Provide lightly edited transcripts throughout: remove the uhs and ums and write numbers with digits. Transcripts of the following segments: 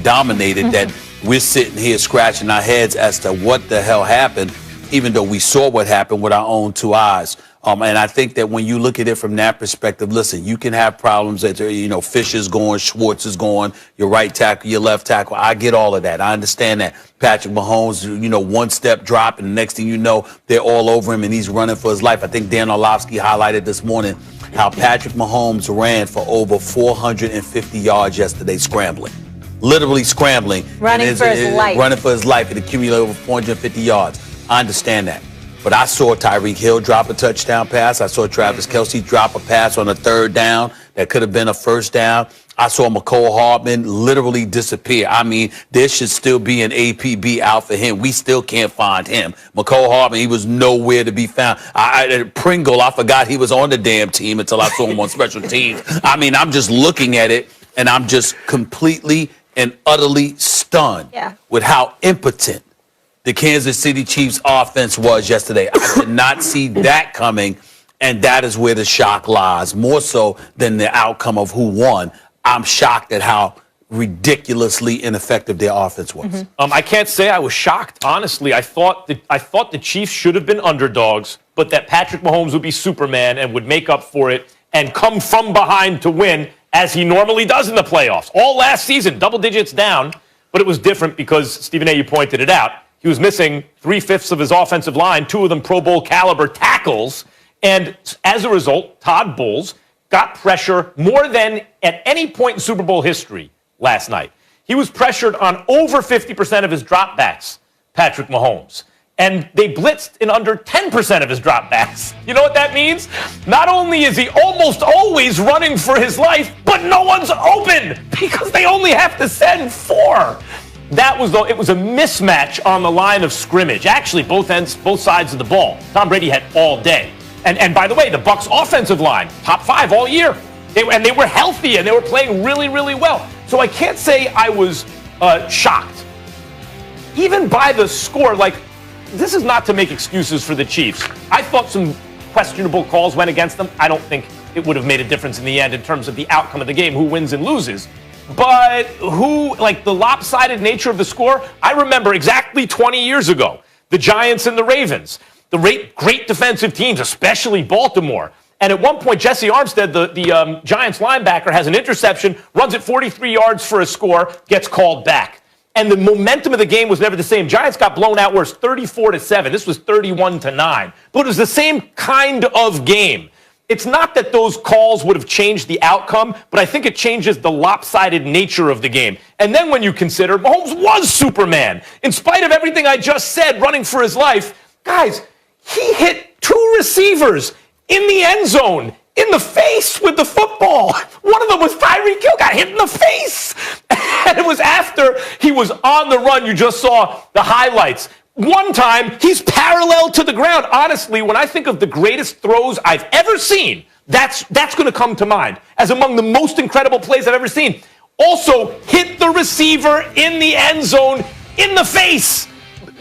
dominated that we're sitting here scratching our heads as to what the hell happened, even though we saw what happened with our own two eyes. And I think that when you look at it from that perspective, listen, you can have problems that, Fisher's going, Schwartz is going, your right tackle, your left tackle. I get all of that. I understand that. Patrick Mahomes, one step drop, and the next thing you know, they're all over him and he's running for his life. I think Dan Orlovsky highlighted this morning how Patrick Mahomes ran for over 450 yards yesterday scrambling. Literally scrambling. Running for his life. Running for his life. It accumulated over 450 yards. I understand that. But I saw Tyreek Hill drop a touchdown pass. I saw Travis Kelce drop a pass on a third down that could have been a first down. I saw McCole Hardman literally disappear. I mean, there should still be an APB out for him. We still can't find him. McCole Hardman, he was nowhere to be found. Pringle, I forgot he was on the damn team until I saw him on special teams. I mean, I'm just looking at it, and I'm just completely and utterly stunned with how impotent the Kansas City Chiefs offense was yesterday. I did not see that coming, and that is where the shock lies, more so than the outcome of who won. I'm shocked at how ridiculously ineffective their offense was. I can't say I was shocked, honestly. I thought the Chiefs should have been underdogs, but that Patrick Mahomes would be Superman and would make up for it and come from behind to win, as he normally does in the playoffs. All last season, double digits down, but it was different because, Stephen A., you pointed it out, he was missing 3/5 of his offensive line, 2 of them Pro Bowl caliber tackles. And as a result, Todd Bowles got pressure more than at any point in Super Bowl history last night. He was pressured on over 50% of his dropbacks, Patrick Mahomes. And they blitzed in under 10% of his dropbacks. You know what that means? Not only is he almost always running for his life, but no one's open because they only have to send 4. It was a mismatch on the line of scrimmage. Actually, both sides of the ball. Tom Brady had all day. And by the way, the Bucs offensive line, top 5 all year. They were healthy and they were playing really, really well. So I can't say I was shocked. Even by the score, this is not to make excuses for the Chiefs. I thought some questionable calls went against them. I don't think it would have made a difference in the end in terms of the outcome of the game, who wins and loses. But the lopsided nature of the score, I remember exactly 20 years ago, the Giants and the Ravens, the great defensive teams, especially Baltimore. And at one point, Jesse Armstead, the Giants linebacker, has an interception, runs it 43 yards for a score, gets called back. And the momentum of the game was never the same. Giants got blown out worse, 34-7. This was 31-9. But it was the same kind of game. It's not that those calls would have changed the outcome, but I think it changes the lopsided nature of the game. And then when you consider Mahomes was Superman, in spite of everything I just said, running for his life, guys, he hit 2 receivers in the end zone, in the face with the football. One of them was Tyreek Hill, got hit in the face. And it was after he was on the run. You just saw the highlights. One time, he's parallel to the ground. Honestly, when I think of the greatest throws I've ever seen, that's going to come to mind as among the most incredible plays I've ever seen. Also, hit the receiver in the end zone in the face.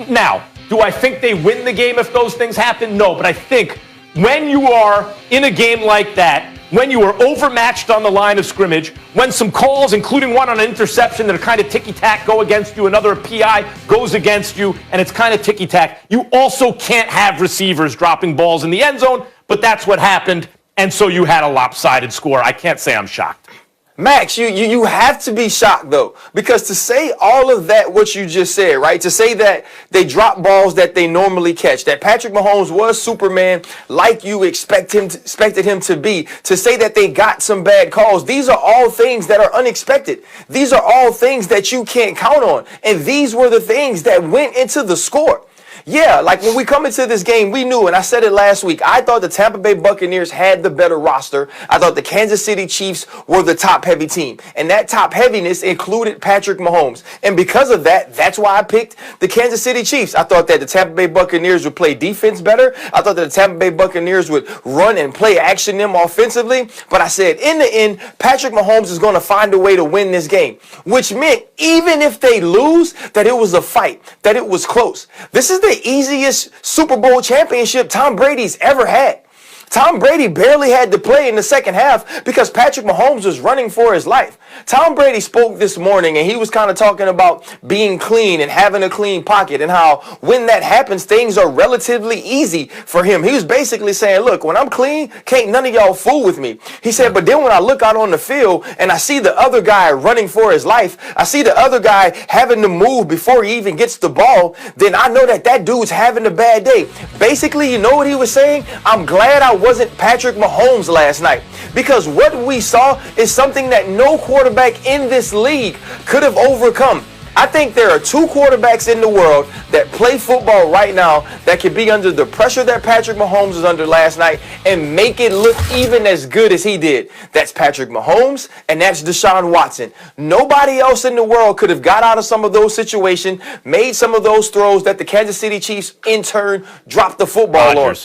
Now, do I think they win the game if those things happen? No, but I think when you are in a game like that, when you are overmatched on the line of scrimmage, when some calls, including one on an interception that are kind of ticky-tack, go against you, another PI goes against you, and it's kind of ticky-tack, you also can't have receivers dropping balls in the end zone, but that's what happened, and so you had a lopsided score. I can't say I'm shocked. Max, you have to be shocked, though, because to say all of that, what you just said, right, to say that they drop balls that they normally catch, that Patrick Mahomes was Superman like you expected him to be, to say that they got some bad calls, these are all things that are unexpected. These are all things that you can't count on, and these were the things that went into the score. Yeah, when we come into this game, we knew, and I said it last week, I thought the Tampa Bay Buccaneers had the better roster. I thought the Kansas City Chiefs were the top-heavy team. And that top-heaviness included Patrick Mahomes. And because of that, that's why I picked the Kansas City Chiefs. I thought that the Tampa Bay Buccaneers would play defense better. I thought that the Tampa Bay Buccaneers would run and play action them offensively. But I said, in the end, Patrick Mahomes is going to find a way to win this game, which meant even if they lose, that it was a fight, that it was close. This is the easiest Super Bowl championship Tom Brady's ever had. Tom Brady barely had to play in the second half because Patrick Mahomes was running for his life. Tom Brady spoke this morning and he was kind of talking about being clean and having a clean pocket and how when that happens, things are relatively easy for him. He was basically saying, look, when I'm clean, can't none of y'all fool with me. He said, but then when I look out on the field and I see the other guy running for his life, I see the other guy having to move before he even gets the ball, then I know that that dude's having a bad day. Basically, you know what he was saying? I'm glad I wasn't Patrick Mahomes last night, because what we saw is something that no quarterback in this league could have overcome. I think there are two quarterbacks in the world that play football right now that can be under the pressure that Patrick Mahomes was under last night and make it look even as good as he did. That's Patrick Mahomes and that's Deshaun Watson. Nobody else in the world could have got out of some of those situations, made some of those throws that the Kansas City Chiefs in turn dropped the football on.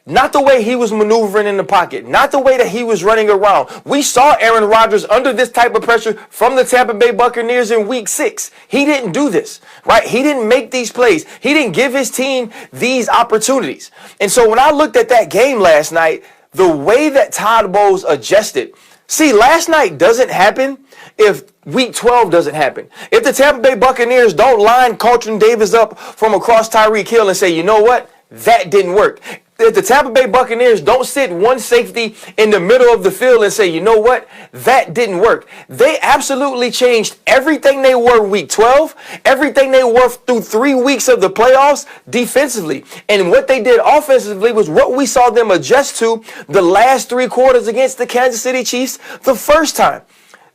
Not the way he was maneuvering in the pocket, not the way that he was running around. We saw Aaron Rodgers under this type of pressure from the Tampa Bay Buccaneers in week 6. He didn't do this, right? He didn't make these plays. He didn't give his team these opportunities. And so when I looked at that game last night, the way that Todd Bowles adjusted, see, last night doesn't happen if week 12 doesn't happen. If the Tampa Bay Buccaneers don't line Carlton Davis up from across Tyreek Hill and say, you know what? That didn't work. If the Tampa Bay Buccaneers don't sit one safety in the middle of the field and say, you know what, that didn't work. They absolutely changed everything they were week 12, everything they were through 3 weeks of the playoffs defensively. And what they did offensively was what we saw them adjust to the last 3 quarters against the Kansas City Chiefs the first time.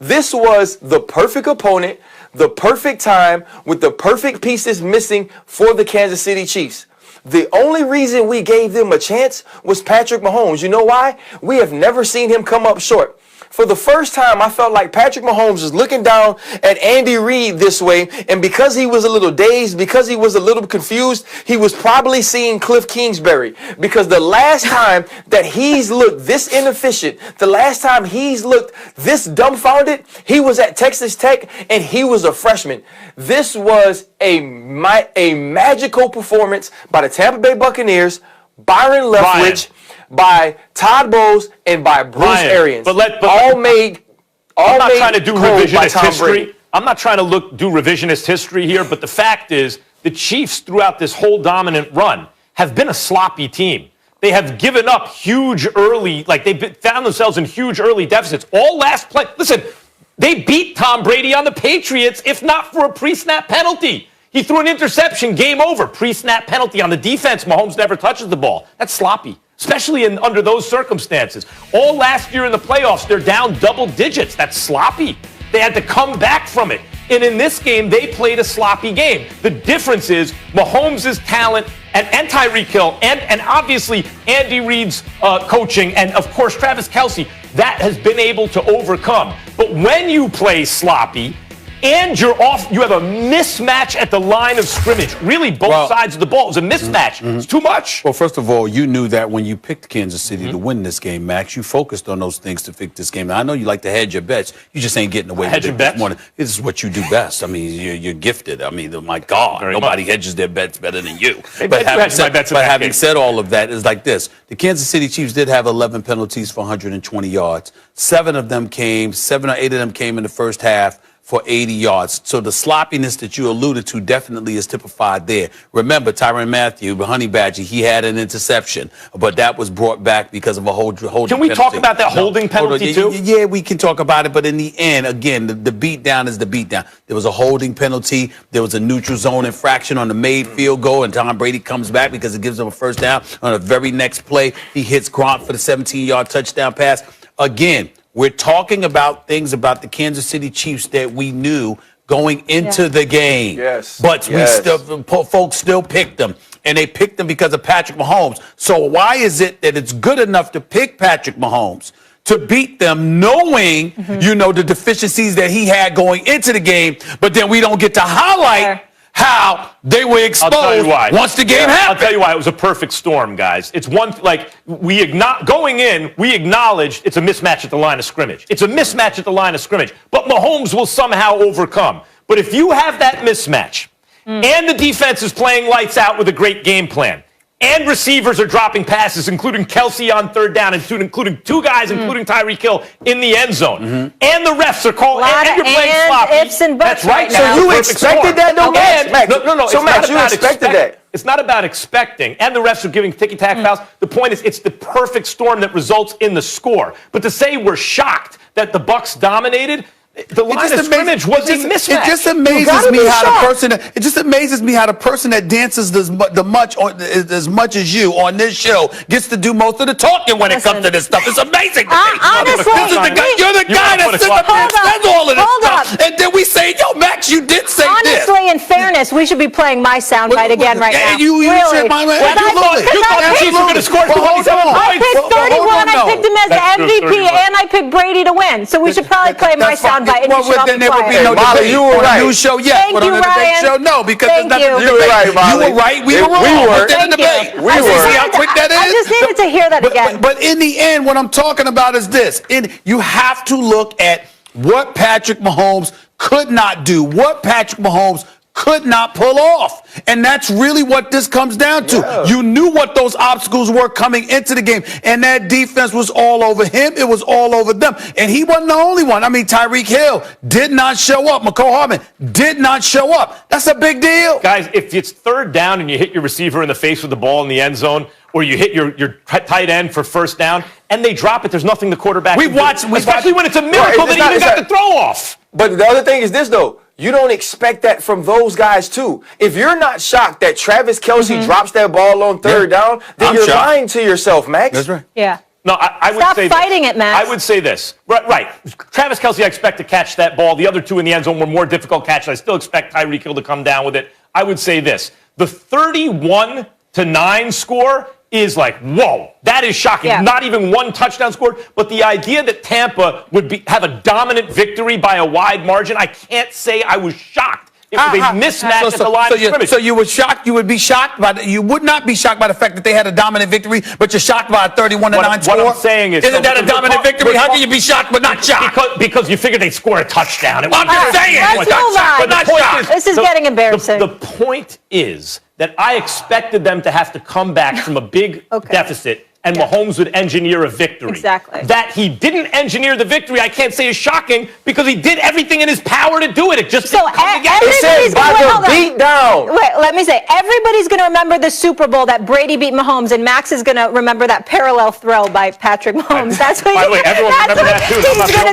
This was the perfect opponent, the perfect time, with the perfect pieces missing for the Kansas City Chiefs. The only reason we gave them a chance was Patrick Mahomes. You know why? We have never seen him come up short. For the first time, I felt like Patrick Mahomes was looking down at Andy Reid this way, and because he was a little dazed, because he was a little confused, he was probably seeing Cliff Kingsbury. Because the last time that he's looked this inefficient, the last time he's looked this dumbfounded, he was at Texas Tech, and he was a freshman. This was a magical performance by the Tampa Bay Buccaneers, Byron Leftwich, by Todd Bowles, and by Bruce Arians. I'm not trying to do revisionist history. I'm not trying to do revisionist history here, but the fact is the Chiefs throughout this whole dominant run have been a sloppy team. They have given up huge early, they've found themselves in huge early deficits. All last play. Listen, they beat Tom Brady on the Patriots, if not for a pre-snap penalty. He threw an interception, game over. Pre-snap penalty on the defense. Mahomes never touches the ball. That's sloppy, especially under those circumstances. All last year in the playoffs, they're down double digits. That's sloppy. They had to come back from it. And in this game, they played a sloppy game. The difference is Mahomes' talent and Tyreek Hill and obviously Andy Reid's coaching and, of course, Travis Kelce, that has been able to overcome. But when you play sloppy, and you have a mismatch at the line of scrimmage. Really, both sides of the ball. It was a mismatch. It's too much. Well, first of all, you knew that when you picked Kansas City to win this game, Max. You focused on those things to pick this game. Now, I know you like to hedge your bets. You just ain't getting away with it this morning. This is what you do best. I mean, you're gifted. I mean, my God, nobody hedges their bets better than you. But having said all of that, it's like this. The Kansas City Chiefs did have 11 penalties for 120 yards. 7 or 8 of them came in the first half for 80 yards. So the sloppiness that you alluded to definitely is typified there. Remember, Tyrann Mathieu, the Honey Badger, he had an interception, but that was brought back because of a holding penalty. Can we talk about that holding penalty too? Yeah, we can talk about it, but in the end, again, the beatdown is the beatdown. There was a holding penalty. There was a neutral zone infraction on the made field goal, and Tom Brady comes back because it gives him a first down. On the very next play, he hits Gronk for the 17-yard touchdown pass. Again, we're talking about things about the Kansas City Chiefs that we knew going into the game. Yes. But folks still picked them. And they picked them because of Patrick Mahomes. So why is it that it's good enough to pick Patrick Mahomes to beat them, knowing, the deficiencies that he had going into the game, but then we don't get to highlight how they were exposed once the game happened? I'll tell you why. It was a perfect storm, guys. It's going in, we acknowledged it's a mismatch at the line of scrimmage. It's a mismatch at the line of scrimmage. But Mahomes will somehow overcome. But if you have that mismatch and the defense is playing lights out with a great game plan, and receivers are dropping passes, including Kelsey on third down, including two guys, including Tyreek Hill in the end zone. And the refs are calling, and you're playing sloppy. Ifs and buts That's right. right now. So you Perfect expected storm. that, though, And- Max? No. So, it's Max, not you about expected that. It's not about expecting, and the refs are giving ticky-tack fouls. The point is, it's the perfect storm that results in the score. But to say we're shocked that the Bucks dominated, the line of scrimmage was a mismatch. It just amazes me how the person. It just amazes me how the person that dances as much as you on this show gets to do most of the talking when it comes to this stuff. It's amazing to me. Honestly, this is the guy, you're the guy that sits up there and says all of this stuff, and then we say, "Yo, Max, you did say this." Honestly, in fairness, we should be playing my soundbite again right now. You really. should, my man. What I think- You thought the Chiefs were going to score 27 hold on. I points. picked 31. I picked him as the That's true, MVP, 31. and I picked Brady to win. So we should probably play my That's fine. soundbite, and Well, you should all then be there would be quiet. no Molly, debate you were on right. a news show, yes, Thank but on you, a debate Ryan. show, no, because Thank there's nothing to you. You were debate. right, Molly. You were right. We were We wrong. were. What's there to Thank you. debate? We I just were. See how quick that is? I just needed to hear that again. But in the end, what I'm talking about is this. You have to look at what Patrick Mahomes could not do, what Patrick Mahomes could not pull off. And that's really what this comes down to. Yeah. You knew what those obstacles were coming into the game, and that defense was all over him. It was all over them. And he wasn't the only one. I mean, Tyreek Hill did not show up. McCall Hardman did not show up. That's a big deal. Guys, if it's third down and you hit your receiver in the face with the ball in the end zone, or you hit your tight end for first down, and they drop it, there's nothing the quarterback can do. Especially when it's a miracle that he even got the throw off. But the other thing is this, though. You don't expect that from those guys, too. If you're not shocked that Travis Kelce drops that ball on third down, then you're lying to yourself, Max. That's right. Yeah. No, I would Stop say fighting it, Max. I would say this. Right. Travis Kelce, I expect to catch that ball. The other two in the end zone were more difficult catches. I still expect Tyreek Hill to come down with it. I would say this. The 31-9 score is like, whoa, that is shocking. Yeah. Not even one touchdown scored. But the idea that Tampa would have a dominant victory by a wide margin, I can't say I was shocked. It was a mismatch at the line of scrimmage. So you were shocked. You would be shocked by. You would not be shocked by the fact that they had a dominant victory, but you're shocked by a 31-9 score. What I'm saying is, isn't that a dominant victory? How can you be shocked but not shocked? Because you figured they'd score a touchdown. I'm just saying. Let's move on. But not shocked. This is getting embarrassing. The point is that I expected them to have to come back from a big deficit, and Mahomes would engineer a victory. Exactly. That he didn't engineer the victory, I can't say is shocking, because he did everything in his power to do it. It just didn't come together. It says by the beat down. Wait, let me say, everybody's going to remember the Super Bowl that Brady beat Mahomes, and Max is going to remember that parallel throw by Patrick Mahomes. That's what By the way, everyone remember that too. I'm not the only